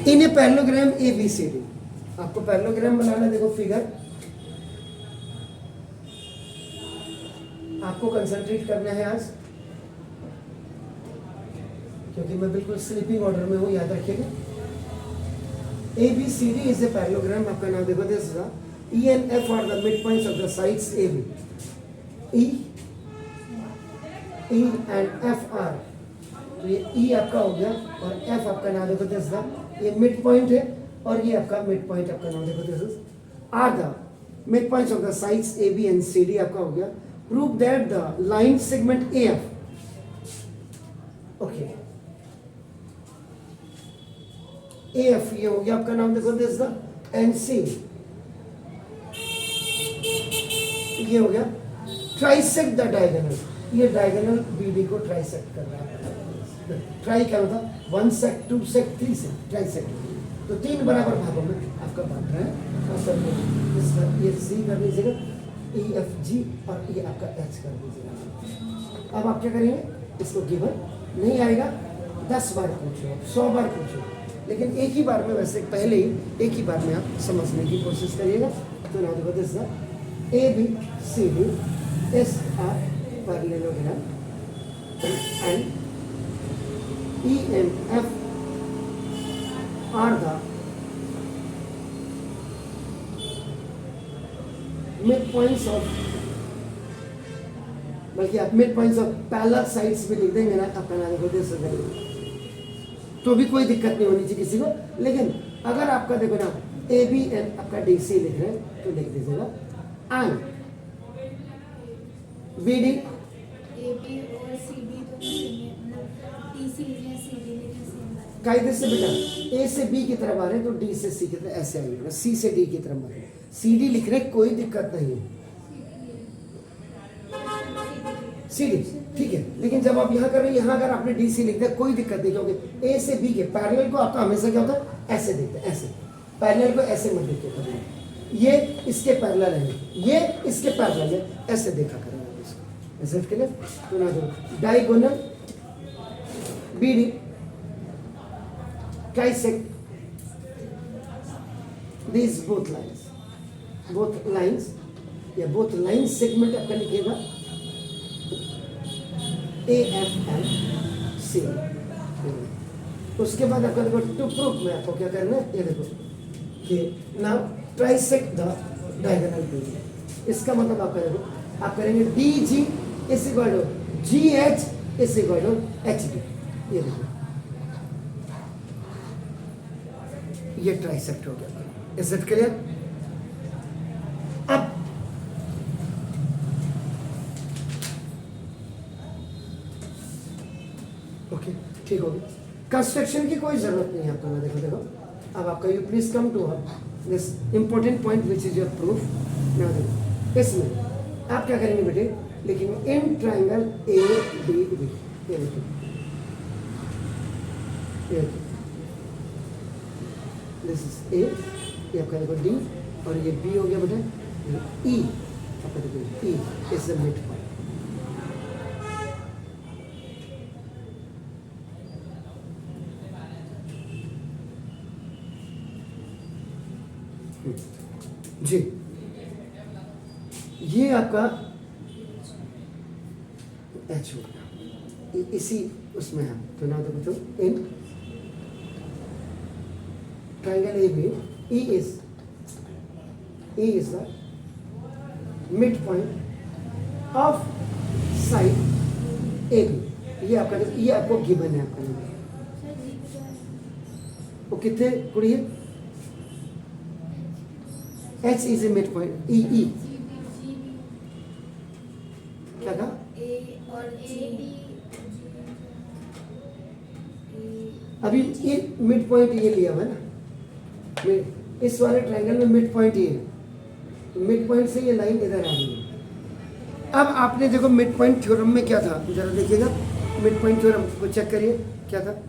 In a parallelogram A B C D, आपको parallelogram बनाना है। देखो फिगर, आपको कंसंट्रेट करना है आज, क्योंकि मैं बिल्कुल स्लीपिंग ऑर्डर में हूं, याद रखिएगा। A B C D is a parallelogram. आपका नाम देखो, this is E and F are the mid points of the sides A B. E and F are, तो ये ई आपका हो गया और एफ आपका नाम देखो, दिस द, ये मिड पॉइंट है और ये आपका मिड पॉइंट आपका नाम देखो, this is are the mid points of the sides A B and C D आपका हो गया। Prove that the line segment A F, okay, A F ये हो गया आपका नाम देखो, दिस द एंड सी ये हो गया। ट्राइसेक्ट द डायगोनल, ये डायगोनल बीडी को ट्राइसेक्ट कर रहा है। ट्राई क्या होता, 1 सेक 2 सेक 3 सेक, ट्राइसेक्ट। तो 3 बराबर भागों में आपका बांट रहा है। और सब ये सी कर दीजिएगा, ई एफ जी, और ये आपका एच कर दीजिएगा। अब आप क्या करेंगे, इसको गिवन नहीं आएगा 10 बार पूछो, 100 बार पूछो, लेकिन एक ही बार में, वैसे पहले ही एक ही बार में आप समझने की कोशिश करिएगा। तो ना देखो, this A B C D is are parallelogram and E and F are the midpoints of, बल्कि आप midpoints of पैरेलल साइड्स भी लिख देंगे ना, अपना नाम देखो, दे सकते तो भी कोई दिक्कत नहीं होनी चाहिए किसी को। लेकिन अगर आपका देखो ना ए बी एंड आपका डी सी लिख रहे हैं तो लिख दीजिएगा and B D, A B और सी डी तो नहीं है, मतलब डी सी या सी डी लेकिन सेम बात है। कायदे से बेटा ए से बी की तरफ आ रहे हैं तो डी से सी की तरफ ऐसे आइएगा, सी से डी की तरफ मत, सी डी लिख रहे कोई दिक्कत नहीं है, सी डी ठीक है। लेकिन जब आप यहाँ कर रहे हैं, यहाँ अगर आपने डी सी लिख दिया कोई दिक्कत नहीं, क्योंकि ए से बी के पैरेलल को आपका हमेशा क्या होता है, ऐसे देखते हैं, ऐसे पैरेलल को ऐसे मत देखिए करेंगे, ये इसके पैरेलल है, ये इसके पैरेलल है, ऐसे देखा करेंगे इसको, ऐसे के लिए। तो ना दो diagonal B D trisect these both lines या both lines segment आपका लिखिएगा ए एफ एल सी। उसके बाद आपका देखो टू प्रूफ में आपको क्या करना है, ये देखो कि now trisect the diagonal B. इसका मतलब आपका देखो, आप करेंगे D G is equal to G H is equal to H D. ये देखो ये ट्राइसेक्ट हो गया। Is it clear? अब ओके ठीक हो गया। कंस्ट्रक्शन की कोई जरूरत नहीं है आपको ना, देखो देखो अब आपका you please come to this important point which is your proof. ना देखो इसमें आप क्या करेंगे बेटे, लिखेंगे in triangle A D B. ये देखो दिस इज ए, ये आपका देखो डी और ये बी हो गया बेटा, ई आपका देखो E is the mid point. जी ये आपका एच हो गया, इसी उसमें है। तो ना देखो तो in triangle A B E is the midpoint of side AB। ये आपका, ये आपको गिवन है आपका, वो कितने कुड़ी है, H is a midpoint, E क्या कहा, ए और ए बी अभी ये मिड पॉइंट ये लिया हुआ है ना, इस वाले ट्रायंगल में मिड पॉइंट ये है, तो मिड पॉइंट से ये लाइन इधर आ रही है। अब आपने देखो मिड पॉइंट थ्योरम में क्या था, जरा देखिएगा मिड पॉइंट थ्योरम को चेक करिए क्या था।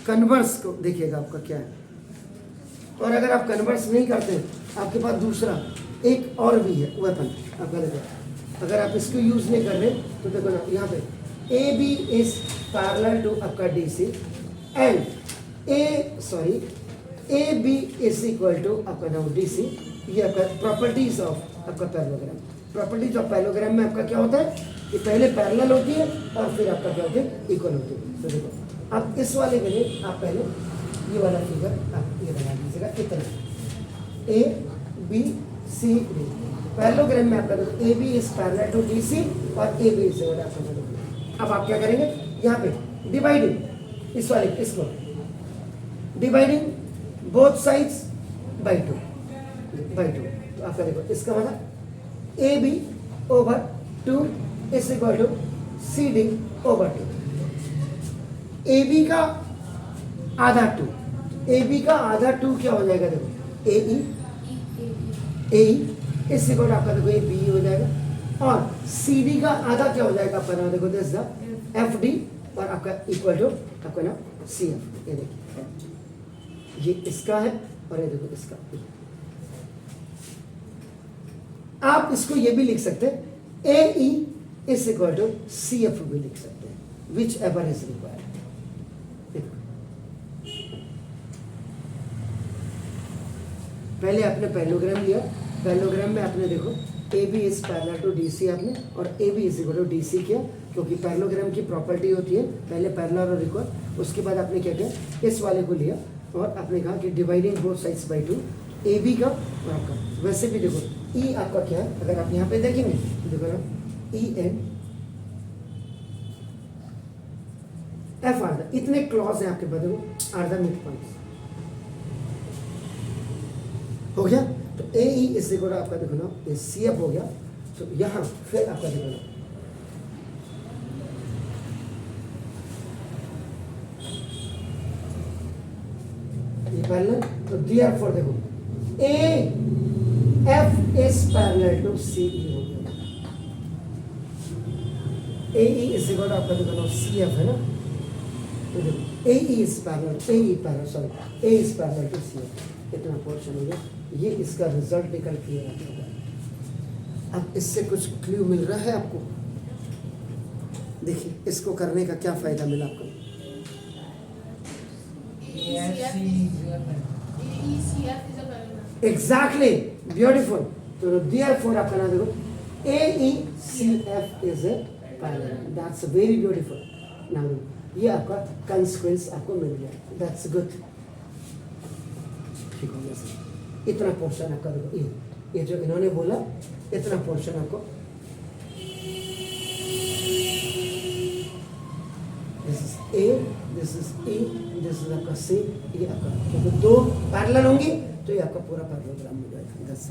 कन्वर्स को देखिएगा आपका क्या है, और अगर आप कन्वर्स नहीं करते आपके पास दूसरा एक और भी है वेपन आपका देखो, अगर आप इसको यूज नहीं कर रहे तो देखो ना यहाँ पे A B is parallel to आपका D C and A B is equal to आपका नाउ डी सी। ये आपका प्रॉपर्टीज ऑफ आपका पैरेललोग्राम। प्रॉपर्टीज ऑफ पैरेललोग्राम में आपका क्या होता है कि पहले पैरेलल होती है और फिर आपका क्या होती है इक्वल होती है। तो देखो अब इस वाले के लिए आप पहले ये वाला फिगर आप ये बना दीजिएगा इतना A B C D. Parallelogram में आपका देखो A B is parallel to D C और ए बी इज अब आप क्या करेंगे यहाँ पे डिवाइडिंग इस वाले इसको dividing both sides by two. तो आपका देखो इसका मतलब A B over two is equal to C D over two. A B का आधा टू, ए बी का आधा टू क्या हो जाएगा देखो ए ई इस इक्वल आपका देखो ए बी हो जाएगा और सी डी का आधा क्या हो जाएगा आपका नाम देखो दिस द एफ डी और आपका इक्वल टू आपका नाम सी एफ। ये देखिए ये इसका है और ये देखो इसका। आप इसको ये भी लिख सकते हैं A E is equal to C F भी लिख सकते हैं विच एवर इज रिक्वायर्ड। पहले आपने पैरेललोग्राम लिया, पैरेललोग्राम में आपने देखो A B is parallel to D C आपने और A B is equal to D C किया, क्योंकि पैरेललोग्राम की प्रॉपर्टी होती है पहले पैरेलल और इक्वल। उसके बाद आपने क्या किया इस वाले को लिया और आपने कहा कि dividing both sides by two A B का और आपका। वैसे भी देखो ई आपका क्या है अगर आप यहाँ पे देखेंगे देखो ना E and F are the इतने क्लॉज हैं आपके पास देखो आर द मिड पॉइंट्स हो गया। तो ए ई इस इक्वल टू आपका देखो ना सी एफ हो गया। तो यहाँ फिर आपका देखो ना ये पैरेलल तो देयरफॉर देखो A F is parallel to C E हो गया। A E is equal to आपका देखो ना सी एफ है ना, तो देखो A E is parallel A E parallel sorry A is parallel to C F. इतना पोर्शन हो गया। ये इसका रिजल्ट निकल के आया। अब इससे कुछ क्लू मिल रहा है आपको। देखिए इसको करने का क्या फायदा मिला आपको। Exactly beautiful. तो देयरफॉर आपका नाम देखो A E C F is a parallel. That's very beautiful. Now ये आपका कंसीक्वेंस आपको मिल गया। That's good. ठीक हो गया सर। इतना पोर्शन आपका देखो ये जो इन्होंने बोला इतना पोर्शन आपको this is a this is E this is आपका सी। ये आपका क्योंकि दो पैरेलल होंगी तो ये आपका पूरा पैरेललोग्राम हो जाएगा। दस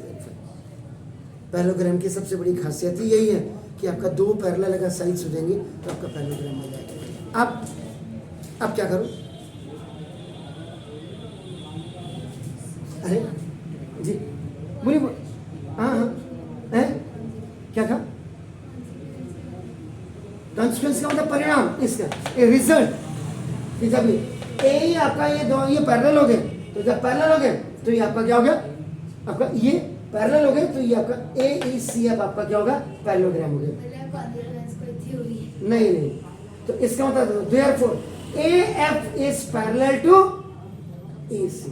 पैरेललोग्राम की सबसे बड़ी खासियत ही यही है कि आपका दो पैरेलल अगर साइड्स हो जाएंगे तो आपका पैरेललोग्राम हो जाएगा। अब क्या करूं अरे जी बोलिए हाँ हाँ है क्या कहा कॉन्सिक्वेंस का मतलब परिणाम इसका ए रिजल्ट कि जब ए ही आपका ये दो ये पैरेलल हो गए तो जब पैरेलल हो गए तो ये आपका क्या हो गया आपका ये पैरेलल हो गए तो ये आपका ए ई सी एफ आपका क्या होगा पैरेललोग्राम हो गया। नहीं नहीं तो इसका मतलब therefore A F is parallel to A C.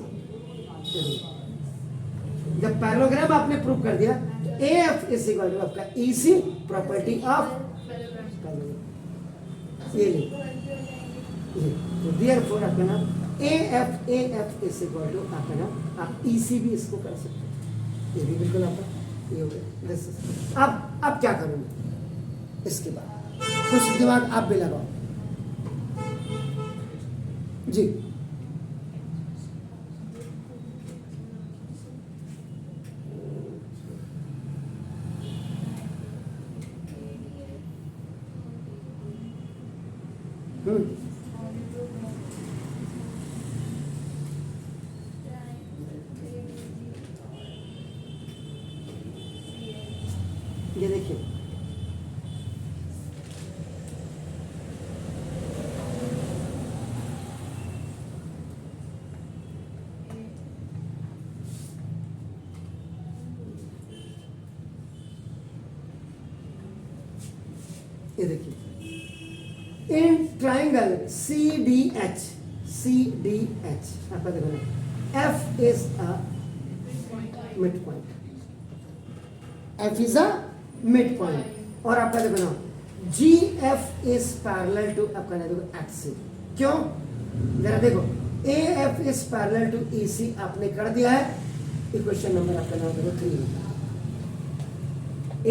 जब पैरेललोग्राम आपने प्रूव कर दिया तो A F is equal to आपका ई सी प्रॉपर्टी ऑफ ये तो देयरफॉर आपका नाम A F is equal to आपका नाम आप ई सी भी इसको कर सकते हैं। ये भी बिल्कुल आपका ये हो गया। अब क्या करूँगा इसके बाद कुछ दिमाग आप भी लगाओ जी। ये देखिए ये देखिए इन ट्राइंगल CDH आपका देखो ना F is a mid point, F is a mid point और आपका देखो ना GF इज पैरेलल टू आपका ना देखो HC। क्यों जरा देखो AF is parallel to EC आपने कर दिया है, इक्वेशन नंबर आपका नाम देखो 3।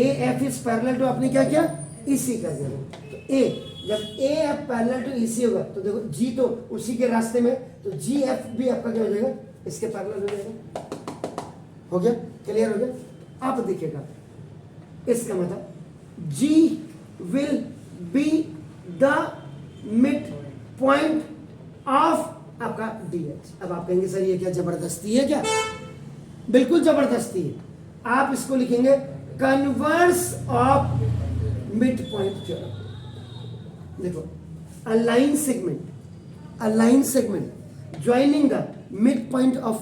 AF इज पैरेलल टू आपने क्या किया EC कर दिया, तो A जब AF पैरेलल टू EC होगा तो देखो G तो उसी के रास्ते में, तो GF भी आपका क्या हो जाएगा इसके पैरेलल हो जाएगा। हो गया, क्लियर हो गया। आप देखिएगा इसका मतलब G will be the midpoint of आपका DH। अब आप कहेंगे सर ये क्या जबरदस्ती है क्या? बिल्कुल जबरदस्ती है। आप इसको लिखेंगे converse of mid point theorem. देखो a line segment joining the midpoint of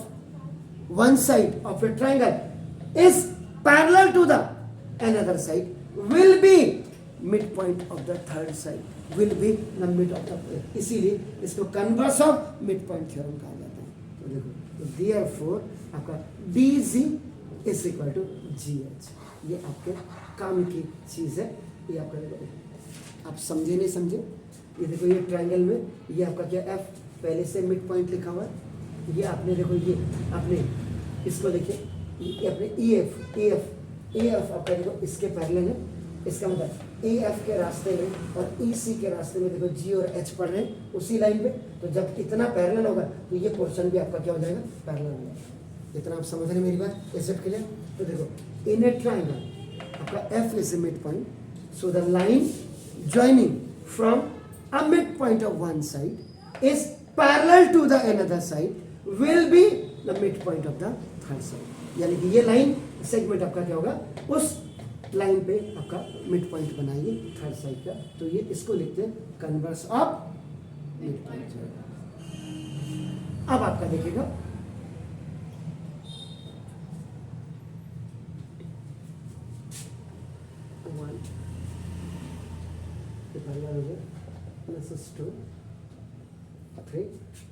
one side of a triangle is parallel to the another side will be midpoint of the third side will be the mid of the, इसीलिए इसको converse of midpoint theorem कहा जाता है। तो देखो therefore आपका DG is equal to GH, ये आपके काम की चीज है। ये आपका देखो आप समझे नहीं समझे, ये देखो ये ट्रायंगल में ये आपका क्या F पहले से मिड पॉइंट लिखा हुआ है, ये आपने देखो ये आपने इसको देखिए ये अपने AF आपका देखो इसके पैरेलल है, इसका मतलब AF के रास्ते में और EC के रास्ते में देखो G और H पड़ रहे हैं उसी लाइन पे, तो जब इतना पैरेलल होगा तो ये पोर्शन भी आपका क्या हो जाएगा पैरेलल हो जाएगा। इतना आप समझ रहे हैं मेरी बात, एक्सेप्ट क्लियर। तो देखो इन ए ट्रायंगल आपका F is a mid point, so the line joining from a mid point of one side is parallel to the another side will be the mid point of the third side. यानी कि ये line segment आपका क्या होगा उस line पे आपका mid point बनाएगी थर्ड साइड का, तो ये इसको लिखते हैं कन्वर्स ऑफ मिड पॉइंट। अब आपका देखिएगा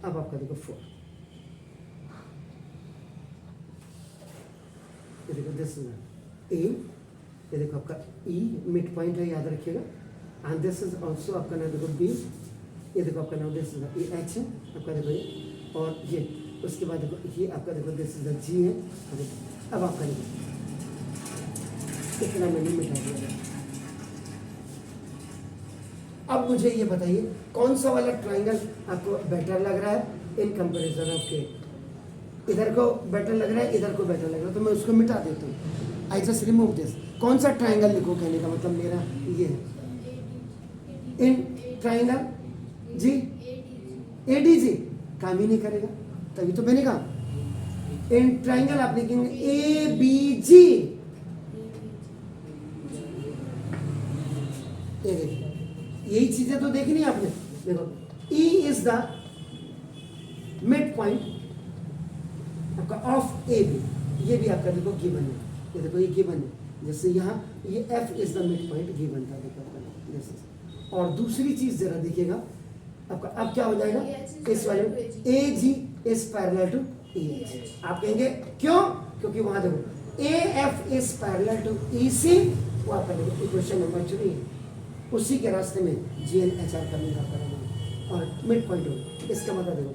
अब आपका देखो 4, ये देखो दिस इज A, ये देखो आपका E मिड पॉइंट है याद रखिएगा, एंड दिस इज ऑल्सो आपका नाम देखो B, ये देखो आपका नाम दिस इज H है आपका देखो ये, और ये उसके बाद देखो ये आपका देखो दिस इज G है। अब आपका देखो इतना मैंने मिटा दिया। अब मुझे ये बताइए कौन सा वाला ट्रायंगल आपको बेटर लग रहा है इन कंपैरिजन ऑफ के, इधर को बेटर लग रहा है इधर को बेटर लग रहा है, तो मैं उसको मिटा देता हूँ। I just remove this. कौन सा ट्रायंगल लिखो कहने का मतलब मेरा ये है इन ट्रायंगल जी ADG काम ही नहीं करेगा, तभी तो मैंने कहा इन ट्रायंगल आप लिखेंगे ABG। ये देखिए यही चीजें तो देखनी है आपने। देखो E is the mid point आपका ऑफ AB, ये भी आपका देखो गिवन है, ये देखो ये गिवन है, जैसे यहाँ ये F is the mid point given था देखो जैसे। और दूसरी चीज जरा देखिएगा आपका अब क्या हो जाएगा इस वाले AG is parallel to EH। आप कहेंगे क्यों? क्योंकि वहां देखो AF is parallel to EC, वो आपका देखो इक्वेशन नंबर 3 उसी के रास्ते में GNHR करने का करेंगे और मिड पॉइंट हो। इसका मतलब देखो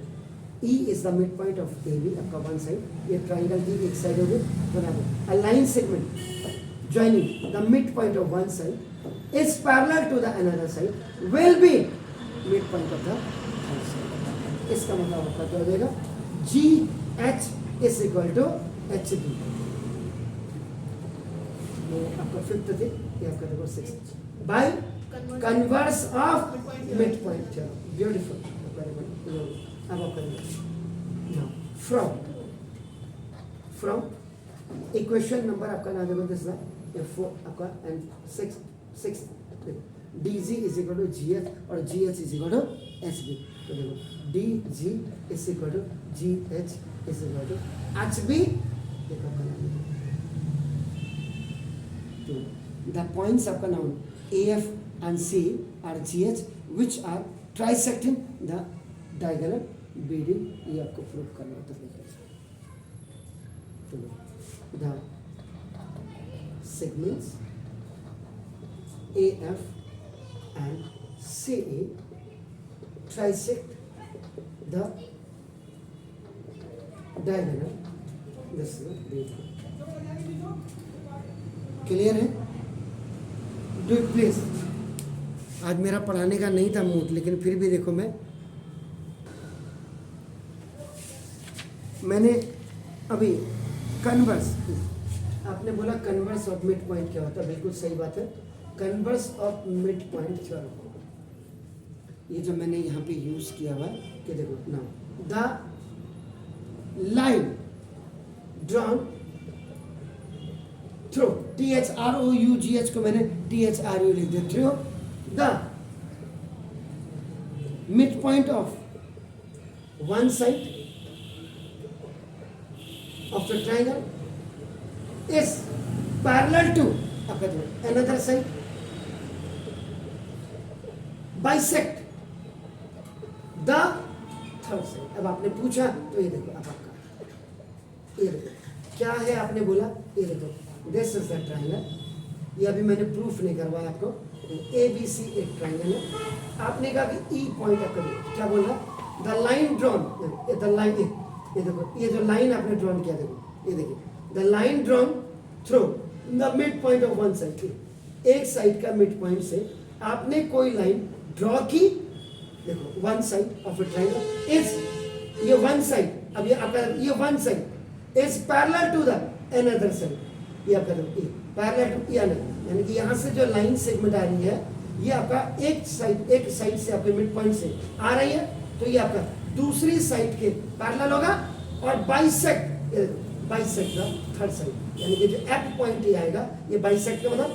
E is the mid point of AB आपका वन साइड, ये ट्रायंगल की एक साइड हो गई बराबर। A line segment joining the mid point of one side is parallel to the another side will be mid point of the third side. इसका मतलब आपका क्या हो जाएगा GH is equal to HB। ये आपका फिफ्थ थे, ये आपका देखो sixth by converse of mid point theorem. Beautiful. अब आप करेंगे फ्रॉम इक्वेशन नंबर आपका नाम देखो दिस है 4 आपका and 6 DG is equal to GH और GH is equal to HB। तो देखो DG is equal to GH is equal to HB। देखो आपका नाम द पॉइंट्स आपका नाम AF and C are GH which are trisecting the diagonal BD. ये आपको प्रूव करना होता है. The segments AF and CE trisect the diagonal. This is the BD. Clear है? Do it please. आज मेरा पढ़ाने का नहीं था मूड, लेकिन फिर भी देखो मैंने अभी कन्वर्स, आपने बोला कन्वर्स ऑफ मिड पॉइंट क्या होता है. बिल्कुल सही बात है. कन्वर्स ऑफ मिड पॉइंट क्या होता है, ये जो मैंने यहाँ पे यूज किया हुआ है कि देखो ना, the line drawn through THROUGH को मैंने THRU लिख दिया. Through the mid point of one side of the triangle is parallel to another side, bisect the third side. अब आपने पूछा तो ये देखो, अब आपका ये देखो क्या है, आपने बोला ये देखो दिस इज द ट्राइंगल. ये अभी मैंने प्रूफ नहीं करवाया आपको. ABC एक ट्राइंगल है. आपने कहा कि E पॉइंट आपका क्या बोला, the line drawn, the line, ये देखो ये जो लाइन आपने ड्रॉन किया, देखो ये देखिए, the line drawn through the mid point of one side. एक साइड का मिड पॉइंट से आपने कोई लाइन ड्रॉ की. देखो one side of a triangle is, ये वन साइड, अब ये आपका ये one side is parallel to the another side. ये आपका पैरेलल टू ये अनदर, यानी कि यहाँ से जो लाइन सेगमेंट आ रही है ये आपका एक साइड से आपके मिड पॉइंट से आ रही है, तो ये आपका दूसरी साइड के पैरेलल होगा और बाइसेक्ट द थर्ड साइड. यानी कि जो F पॉइंट ये आएगा, ये बाइसेक्ट का मतलब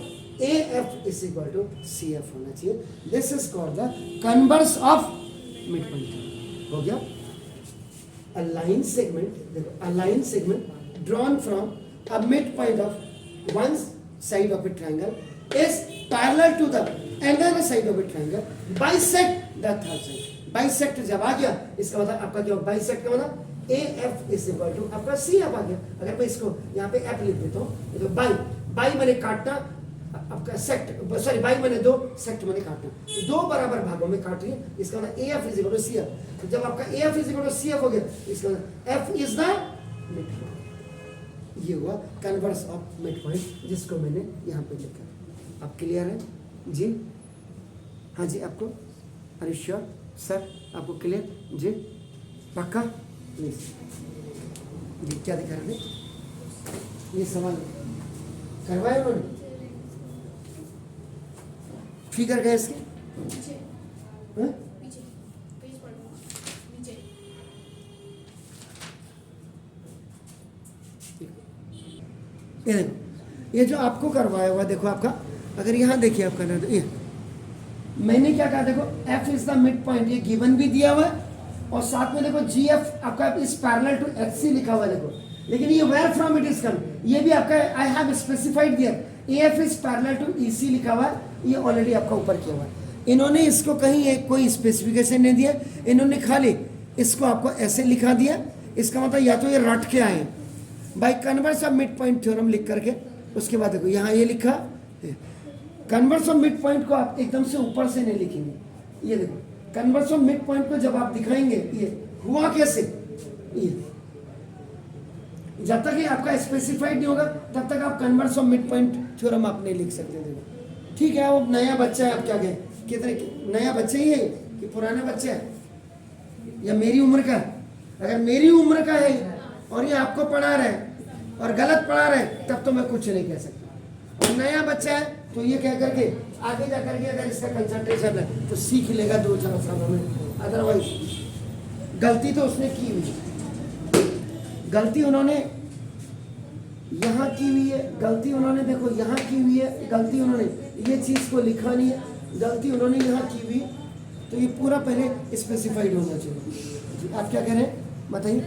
AF is equal to CF होना चाहिए. This is called the converse of mid point. हो गया. अ लाइन सेगमेंट, देखो a line segment drawn from a mid point of one side of a triangle is parallel to the another side of a triangle, bisect the third side. Bisect जब आ गया, इसका मतलब आपका क्या, bisect का मतलब AF is equal to आपका CF आ गया. अगर मैं इसको यहाँ पे F लिख देता हूँ, तो बाई मैंने काटना, आपका सेक्ट, सॉरी बाई मैंने दो, सेक्ट मैंने काटना, दो बराबर भागों में काट रही है. इसका मतलब AF is equal to CF. तो जब आपका AF is equal to CF हो गया, इसका मतलब F is the mid point. ये हुआ कन्वर्स ऑफ मिड पॉइंट, जिसको मैंने यहाँ पे लिखा. अब क्लियर है जी? हाँ जी, आपको अरे श्योर सर, आपको क्लियर जी? पक्का? प्लीज ये क्या दिखा रहे, ये सवाल करवाए उन्होंने, फिगर गए इसके ये देखो, ये जो आपको करवाया हुआ, देखो आपका, अगर यहाँ देखिए आपका ना, तो ये मैंने क्या कहा, देखो F is the mid point, ये गिवन भी दिया हुआ है, और साथ में देखो GF आपका इस पैरेलल टू HC लिखा हुआ है. देखो लेकिन ये where from it is come, ये भी आपका आई हैव स्पेसिफाइड दिया. AF is parallel to EC लिखा हुआ है, ये ऑलरेडी आपका ऊपर किया हुआ है. इन्होंने इसको कहीं एक कोई स्पेसिफिकेशन नहीं दिया, इन्होंने खाली इसको आपको ऐसे लिखा दिया. इसका मतलब या तो ये रट के आए bye converse of mid point theorem लिख करके. उसके बाद देखो यहाँ ये लिखा, कन्वर्स ऑफ मिड पॉइंट को आप एकदम से ऊपर से नहीं लिखेंगे. ये देखो कन्वर्स ऑफ मिड पॉइंट को जब आप दिखाएंगे, ये हुआ कैसे, ये जब तक ये आपका स्पेसिफाइड नहीं होगा तब तक आप converse of mid point theorem आप नहीं लिख सकते. देखो ठीक है, वो नया बच्चा है, आप क्या कहें, कितने नया बच्चे ही है कि पुराने बच्चे हैं, या मेरी उम्र का? अगर मेरी उम्र का है और ये आपको पढ़ा रहे हैं और गलत पढ़ा रहे हैं, तब तो मैं कुछ नहीं कह सकता. और नया बच्चा है तो ये कह करके आगे जा करके अगर इसका कंसंट्रेशन है तो सीख लेगा 2-4 सालों में. अदरवाइज गलती तो उसने की हुई, गलती उन्होंने यहाँ की हुई है, गलती उन्होंने देखो यहाँ की हुई है, गलती उन्होंने ये चीज़ को लिखा नहीं है, गलती उन्होंने यहाँ की हुई है. तो ये पूरा पहले स्पेसिफाइड होना चाहिए. आप क्या कह रहे हैं बताइए.